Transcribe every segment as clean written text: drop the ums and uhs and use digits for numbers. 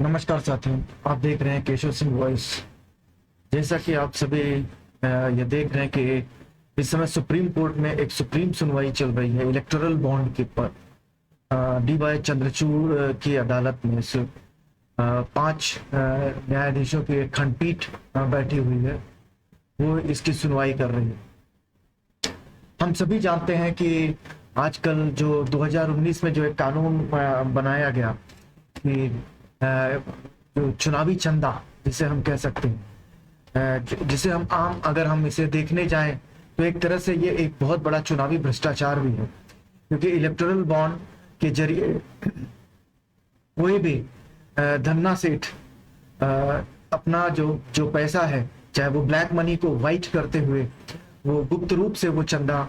नमस्कार साथियों, आप देख रहे हैं केशव सिंह वॉइस। जैसा कि आप सभी ये देख रहे हैं कि इस समय सुप्रीम कोर्ट में एक सुप्रीम सुनवाई चल रही है इलेक्टोरल बॉन्ड के पर। डी वाई चंद्रचूड़ की अदालत में पांच न्यायाधीशों की एक खंडपीठ बैठी हुई है, वो इसकी सुनवाई कर रही है। हम सभी जानते हैं कि आजकल जो 2019 में जो एक कानून बनाया गया कि जो चुनावी चंदा जिसे हम कह सकते हैं, जिसे हम आम अगर हम इसे देखने जाएं तो एक तरह से ये एक बहुत बड़ा चुनावी भ्रष्टाचार भी है, क्योंकि इलेक्टोरल बॉन्ड के जरिए कोई भी धन्ना सेठ अपना जो जो पैसा है, चाहे वो ब्लैक मनी को वाइट करते हुए वो गुप्त रूप से वो चंदा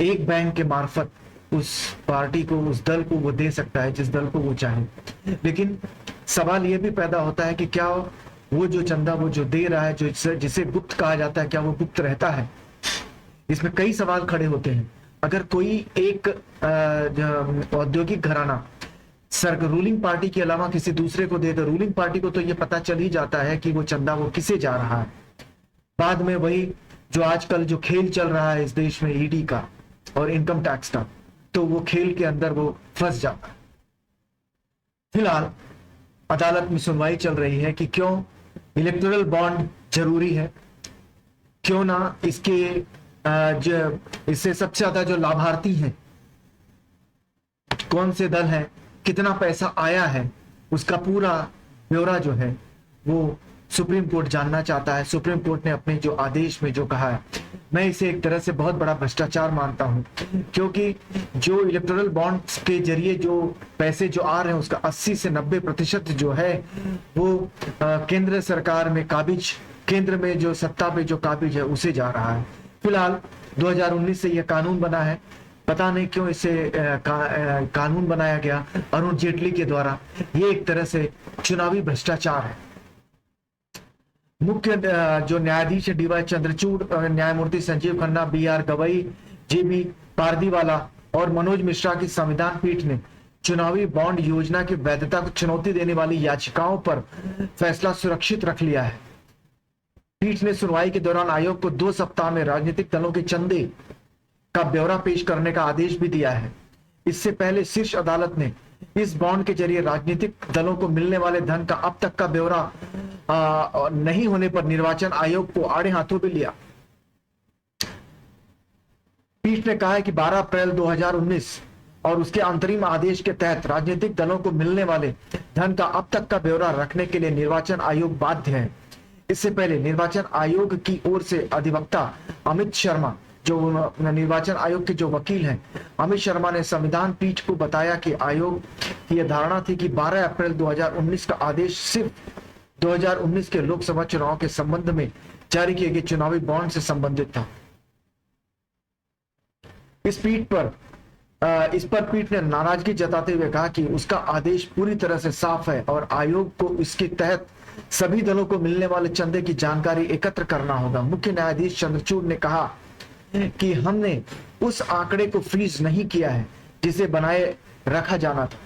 एक बैंक के मार्फत उस पार्टी को, उस दल को वो दे सकता है जिस दल को वो चाहे। लेकिन सवाल ये भी पैदा होता है कि क्या वो जो चंदा वो जो दे रहा है, जो जिसे गुप्त कहा जाता है, क्या वो गुप्त रहता है? इसमें कई सवाल खड़े होते हैं। अगर कोई एक औद्योगिक घराना रूलिंग पार्टी के अलावा किसी दूसरे को दे दे, रूलिंग पार्टी को तो ये पता चल ही जाता है कि वो चंदा वो किसे जा रहा है। बाद में वही जो आजकल जो खेल चल रहा है इस देश में ईडी का और इनकम टैक्स का, तो वो खेल के अंदर वो फंस जाता है। फिलहाल अदालत में सुनवाई चल रही है कि क्यों इलेक्टोरल बॉन्ड जरूरी है, क्यों ना इससे सबसे ज्यादा जो लाभार्थी हैं कौन से दल हैं, कितना पैसा आया है, उसका पूरा ब्यौरा जो है वो सुप्रीम कोर्ट जानना चाहता है। सुप्रीम कोर्ट ने अपने जो आदेश में जो कहा है, मैं इसे एक तरह से बहुत बड़ा भ्रष्टाचार मानता हूं, क्योंकि जो इलेक्टोरल बॉन्ड्स के जरिए जो पैसे जो आ रहे हैं उसका 80 से 90% जो है वो केंद्र सरकार में काबिज, केंद्र में जो सत्ता पे जो काबिज है उसे जा रहा है। फिलहाल 2019 से यह कानून बना है, पता नहीं क्यों इसे कानून बनाया गया अरुण जेटली के द्वारा। ये एक तरह से चुनावी भ्रष्टाचार है। मुख्य जो न्यायाधीश है डी वाई चंद्रचूड़, न्यायमूर्ति संजीव खन्ना, बी आर गवई, जी बी पारदीवाला और मनोज मिश्रा की संविधान पीठ ने चुनावी बॉन्ड योजना की वैधता को चुनौती देने वाली याचिकाओं पर फैसला सुरक्षित रख लिया है। पीठ ने सुनवाई के दौरान आयोग को 2 सप्ताह में राजनीतिक दलों के चंदे का ब्यौरा पेश करने का आदेश भी दिया है। इससे पहले शीर्ष अदालत ने इस बॉन्ड के जरिए राजनीतिक दलों को मिलने वाले धन का अब तक का ब्यौरा नहीं होने पर निर्वाचन आयोग को आड़े हाथों भी लिया। पीठ ने कहा है कि 12 अप्रैल 2019 और उसके अंतरिम आदेश के तहत राजनीतिक दलों को मिलने वाले धन का अब तक का ब्यौरा रखने के लिए निर्वाचन आयोग बाध्य है। इससे पहले निर्वाचन आयोग की ओर से अधिवक्ता अमित शर्मा, जो निर्वाचन आयोग के जो वकील हैं, अमित शर्मा ने संविधान पीठ को बताया कि आयोग की यह धारणा थी कि 12 अप्रैल 2019 का आदेश सिर्फ 2019 के लोकसभा चुनाव के संबंध में जारी किए गए चुनावी बॉन्ड से संबंधित था। इस पर पीठ ने नाराजगी जताते हुए कहा कि उसका आदेश पूरी तरह से साफ है और आयोग को इसके तहत सभी दलों को मिलने वाले चंदे की जानकारी एकत्र करना होगा। मुख्य न्यायाधीश चंद्रचूड़ ने कहा कि हमने उस आंकड़े को फ्रीज नहीं किया है जिसे बनाए रखा जाना था,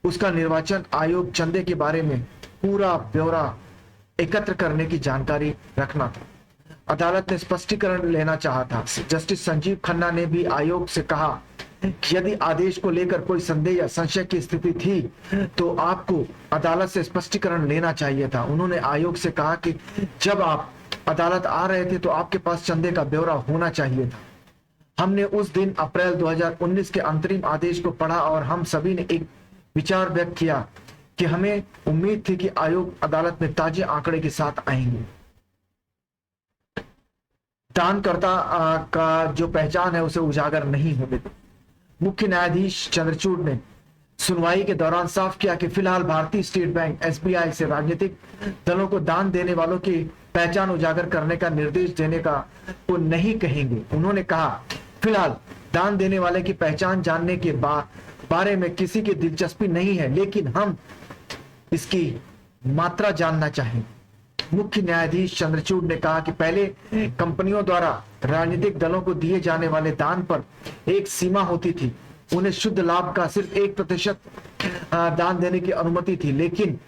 उसका निर्वाचन आयोग चंदे के बारे में पूरा ब्यौरा एकत्र करने की जानकारी रखना था। अदालत ने स्पष्टीकरण लेना चाहा था। जस्टिस संजीव खन्ना ने भी आयोग से कहा कि यदि आदेश को लेकर कोई संदेह या संशय की स्थिति थी तो आपको अदालत से स्पष्टीकरण लेना चाहिए था। उन्होंने आयोग से कहा कि जब आप अदालत आ रहे थे तो आपके पास चंदे का ब्यौरा होना चाहिए था। हमने उस दिन अप्रैल 2019 के अंतरिम आदेश को पढ़ा और हम सभी ने एक विचार व्यक्त किया कि हमें उम्मीद थी कि आयोग अदालत में ताजे आंकड़े के साथ आएंगे। दानकर्ता का जो पहचान है उसे उजागर नहीं होने दो। मुख्य न्यायाधीश चंद्रचूड़ ने सुनवाई के दौरान साफ किया कि फिलहाल भारतीय स्टेट बैंक एसबीआई से राजनीतिक दलों को दान देने वालों की पहचान उजागर करने का निर्देश देने का वो नहीं कहेंगे। उन्होंने कहा, फिलहाल दान देने वाले की पहचान जानने के बारे में किसी की दिलचस्पी नहीं है, लेकिन हम इसकी मात्रा जानना चाहेंगे। मुख्य न्यायाधीश चंद्रचूड़ ने कहा कि पहले कंपनियों द्वारा राजनीतिक दलों को दिए जाने वाले दान पर एक सीमा होती थी, उन्हें शुद्ध लाभ का सिर्फ 1% दान देने की अनुमति थी, लेकिन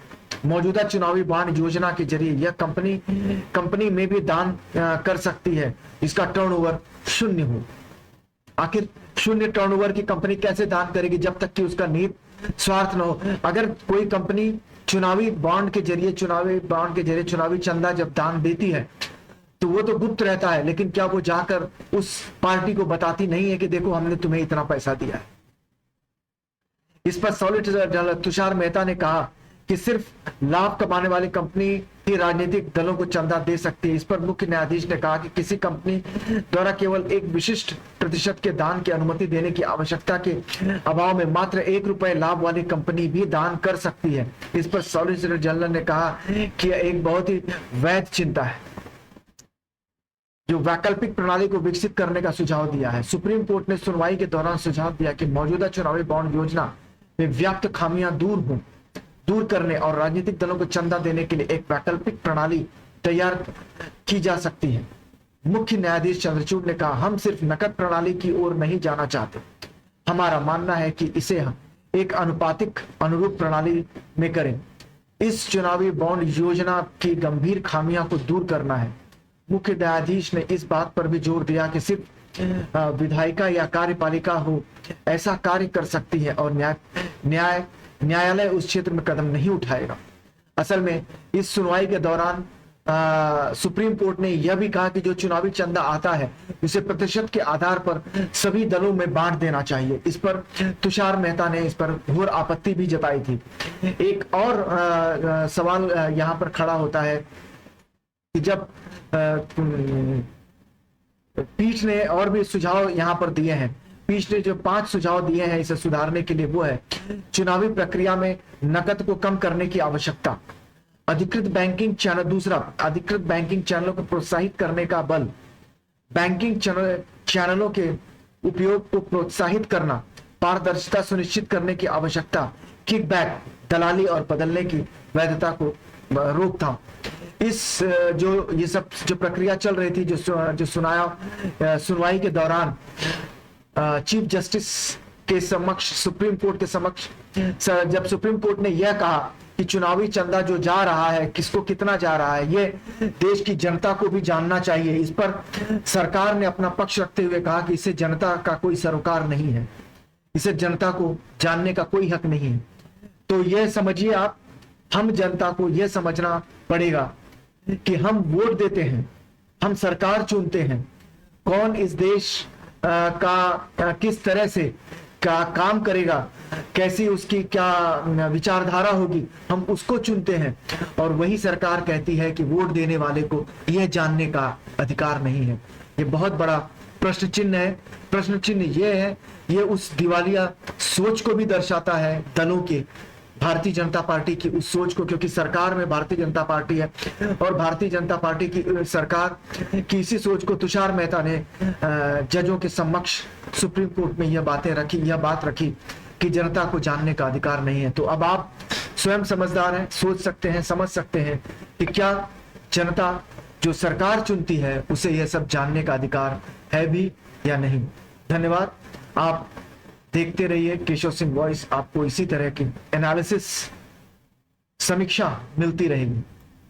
मौजूदा चुनावी बॉन्ड योजना के जरिए यह कंपनी में भी दान कर सकती है इसका टर्नओवर शून्य हो। आखिर शून्य टर्नओवर की कंपनी कैसे दान करेगी जब तक कि उसका निहित स्वार्थ न हो। अगर कोई कंपनी चुनावी बॉन्ड के जरिए चुनावी चंदा जब दान देती है तो वो तो गुप्त रहता है, लेकिन क्या वो जाकर उस पार्टी को बताती नहीं है कि देखो हमने तुम्हें इतना पैसा दिया है। इस पर सॉलिसिटर जनरल तुषार मेहता ने कहा कि सिर्फ लाभ कमाने वाली कंपनी ही राजनीतिक दलों को चंदा दे सकती है। इस पर मुख्य न्यायाधीश ने कहा कि किसी कंपनी द्वारा केवल एक विशिष्ट प्रतिशत के दान की अनुमति देने की आवश्यकता के अभाव में मात्र ₹1 लाभ वाली कंपनी भी दान कर सकती है। इस पर सॉलिसिटर जनरल ने कहा कि यह एक बहुत ही वैध चिंता है जो वैकल्पिक प्रणाली को विकसित करने का सुझाव दिया है। सुप्रीम कोर्ट ने सुनवाई के दौरान सुझाव दिया कि मौजूदा चुनावी बॉन्ड योजना में व्याप्त खामियां दूर करने और राजनीतिक दलों को चंदा देने के लिए एक वैकल्पिक प्रणाली तैयार की जा सकती है। मुख्य न्यायाधीश चंद्रचूड़ ने कहा, हम सिर्फ नकद प्रणाली की ओर नहीं जाना चाहते। हमारा मानना है कि इसे हम एक अनुपातिक अनुरूप प्रणाली में करें। इस चुनावी बॉन्ड योजना की गंभीर खामियां को दूर करना है। मुख्य न्यायाधीश ने इस बात पर भी जोर दिया कि सिर्फ विधायिका या कार्यपालिका हो ऐसा कार्य कर सकती है और न्यायालय उस क्षेत्र में कदम नहीं उठाएगा। असल में इस सुनवाई के दौरान सुप्रीम कोर्ट ने यह भी कहा कि जो चुनावी चंदा आता है उसे प्रतिशत के आधार पर सभी दलों में बांट देना चाहिए। इस पर तुषार मेहता ने इस पर घोर आपत्ति भी जताई थी। एक और सवाल यहाँ पर खड़ा होता है कि जब पीठ ने और भी सुझाव यहाँ पर दिए हैं। पीठ ने जो 5 सुझाव दिए हैं इसे सुधारने के लिए वो है चुनावी प्रक्रिया में नकद को कम करने की आवश्यकता, अधिकृत बैंकिंग चैनल, दूसरा अधिकृत बैंकिंग चैनलों को प्रोत्साहित करने का बल, बैंकिंग चैनलों के उपयोग को प्रोत्साहित करना, पारदर्शिता सुनिश्चित करने की आवश्यकता, किकबैक, दलाली और बदलने की वैधता को रोकथाम। इस ये सब जो प्रक्रिया चल रही थी, जो सुनवाई के दौरान चीफ जस्टिस के समक्ष, सुप्रीम कोर्ट के समक्ष, जब सुप्रीम कोर्ट ने यह कहा कि चुनावी चंदा जो जा रहा है किसको कितना जा रहा है ये देश की जनता को भी जानना चाहिए। इस पर सरकार ने अपना पक्ष रखते हुए कहा कि इसे जनता का कोई सरोकार नहीं है, इसे जनता को जानने का कोई हक नहीं है। तो यह समझिए आप, हम जनता को यह समझना पड़ेगा कि हम वोट देते हैं, हम सरकार चुनते हैं, कौन इस देश का किस तरह से का काम करेगा, कैसी उसकी क्या विचारधारा होगी, हम उसको चुनते हैं। और वही सरकार कहती है कि वोट देने वाले को यह जानने का अधिकार नहीं है। ये बहुत बड़ा प्रश्न चिन्ह है। प्रश्न चिन्ह ये है, ये उस दिवालिया सोच को भी दर्शाता है दलों के, भारतीय जनता पार्टी की उस सोच को, क्योंकि सरकार में भारतीय जनता पार्टी है और भारतीय जनता पार्टी की सरकार की इसी सोच को तुषार मेहता ने जजों के समक्ष सुप्रीम कोर्ट में यह बात रखी कि जनता को जानने का अधिकार नहीं है। तो अब आप स्वयं समझदार हैं, सोच सकते हैं, समझ सकते हैं कि क्या जनता जो सरकार चुनती है उसे यह सब जानने का अधिकार है भी या नहीं। धन्यवाद। आप देखते रहिए केशव सिंह वॉइस, आपको इसी तरह की एनालिसिस, समीक्षा मिलती रहेगी।